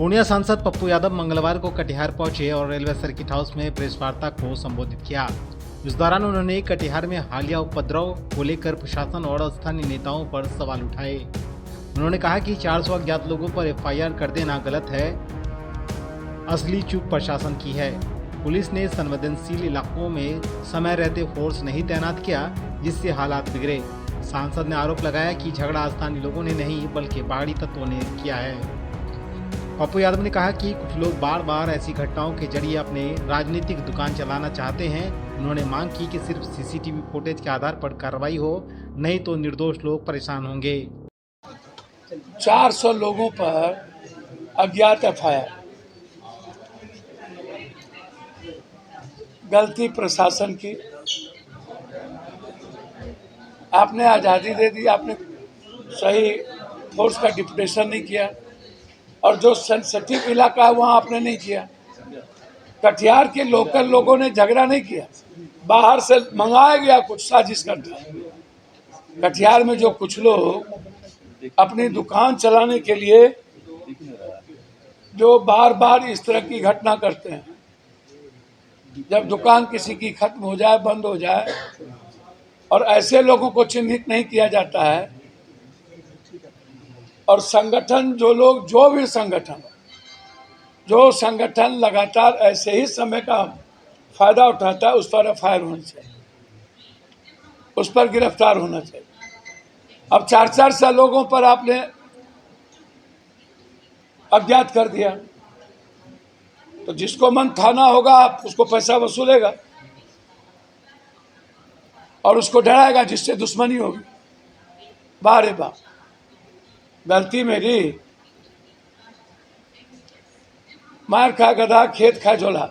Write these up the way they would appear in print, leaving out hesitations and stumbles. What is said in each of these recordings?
पूर्णिया सांसद पप्पू यादव मंगलवार को कटिहार पहुंचे और रेलवे सर्किट हाउस में प्रेस वार्ता को संबोधित किया। इस दौरान उन्होंने कटिहार में हालिया उपद्रव को लेकर प्रशासन और स्थानीय नेताओं पर सवाल उठाए। उन्होंने कहा कि 400 अज्ञात लोगों पर एफआईआर कर देना गलत है, असली चूक प्रशासन की है। पुलिस ने संवेदनशील इलाकों में समय रहते फोर्स नहीं तैनात किया, जिससे हालात बिगड़े। सांसद ने आरोप लगाया कि झगड़ा स्थानीय लोगों ने नहीं बल्कि बाहरी तत्वों ने किया है। पप्पू यादव ने कहा कि कुछ लोग बार बार ऐसी घटनाओं के जरिए अपने राजनीतिक दुकान चलाना चाहते हैं। उन्होंने मांग की कि सिर्फ सीसीटीवी फुटेज के आधार पर कार्रवाई हो, नहीं तो निर्दोष लोग परेशान होंगे। 400 लोगों पर अज्ञात एफआईआर, गलती प्रशासन की। आपने आज़ादी दे दी, आपने सही फोर्स का डिप्यूटेशन नहीं किया, और जो सेंसिटिव इलाका है वहाँ आपने नहीं किया। कटिहार के लोकल लोगों ने झगड़ा नहीं किया, बाहर से मंगाया गया कुछ साजिश करता है। कटिहार में जो कुछ लोग अपनी दुकान चलाने के लिए जो बार बार इस तरह की घटना करते हैं, जब दुकान किसी की खत्म हो जाए, बंद हो जाए, और ऐसे लोगों को चिन्हित नहीं किया जाता है, और संगठन जो भी संगठन लगातार ऐसे ही समय का फायदा उठाता है, उस पर एफआईआर होनी चाहिए, उस पर गिरफ्तार होना चाहिए। अब 400 लोगों पर आपने अज्ञात कर दिया, तो जिसको मन थाना होगा आप उसको पैसा वसूलेगा और उसको डराएगा, जिससे दुश्मनी होगी। बारे बाप, गलती मेरी, मार खा गधा खेत खा झोला,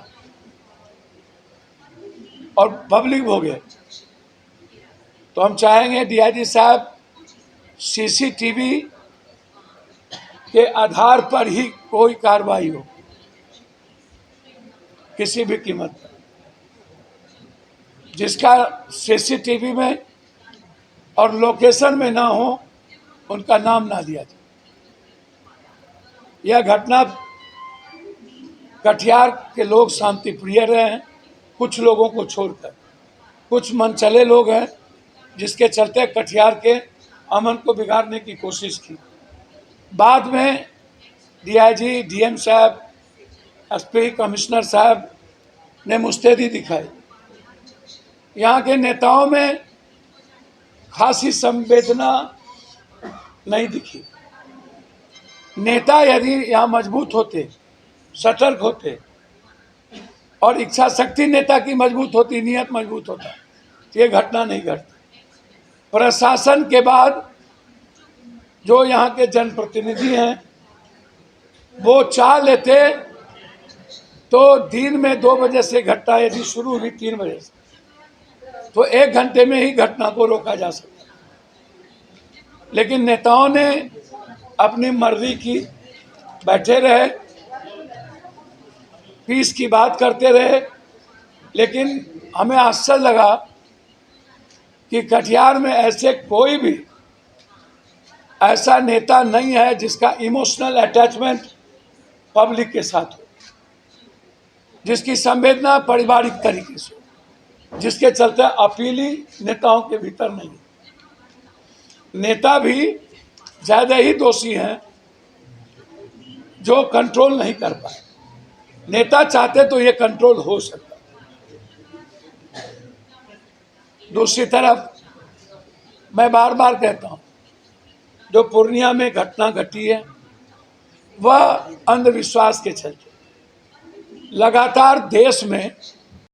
और पब्लिक भोगे। तो हम चाहेंगे डीआईजी साहब सीसीटीवी के आधार पर ही कोई कार्रवाई हो, किसी भी कीमत पर। जिसका सीसीटीवी में और लोकेशन में ना हो, उनका नाम ना दिया जाए। यह घटना, कटिहार के लोग शांति प्रिय रहे हैं, कुछ लोगों को छोड़कर। कुछ मनचले लोग हैं जिसके चलते कटिहार के अमन को बिगाड़ने की कोशिश की। बाद में डीआईजी, डीएम साहब, एसपी, कमिश्नर साहब ने मुस्तैदी दिखाई। यहाँ के नेताओं में खासी संवेदना नहीं दिखी। नेता यदि यहाँ मजबूत होते, सतर्क होते, और इच्छा शक्ति नेता की मजबूत होती, नियत मजबूत होता, तो ये घटना नहीं घटती। प्रशासन के बाद जो यहाँ के जनप्रतिनिधि हैं, वो चाह लेते तो दिन में 2 बजे से घटना यदि शुरू हुई 3 बजे से, तो 1 घंटे में ही घटना को रोका जा सकता। लेकिन नेताओं ने अपनी मर्जी की, बैठे रहे, पीस की बात करते रहे। लेकिन हमें आश्चर्य लगा कि कटिहार में ऐसे कोई भी ऐसा नेता नहीं है जिसका इमोशनल अटैचमेंट पब्लिक के साथ हो, जिसकी संवेदना पारिवारिक तरीके से, जिसके चलते अपीली नेताओं के भीतर नहीं। नेता भी ज़्यादा ही दोषी हैं जो कंट्रोल नहीं कर पाए। नेता चाहते तो ये कंट्रोल हो सकता। दूसरी तरफ मैं बार बार कहता हूँ, जो पूर्णिया में घटना घटी है वह अंधविश्वास के चलते। लगातार देश में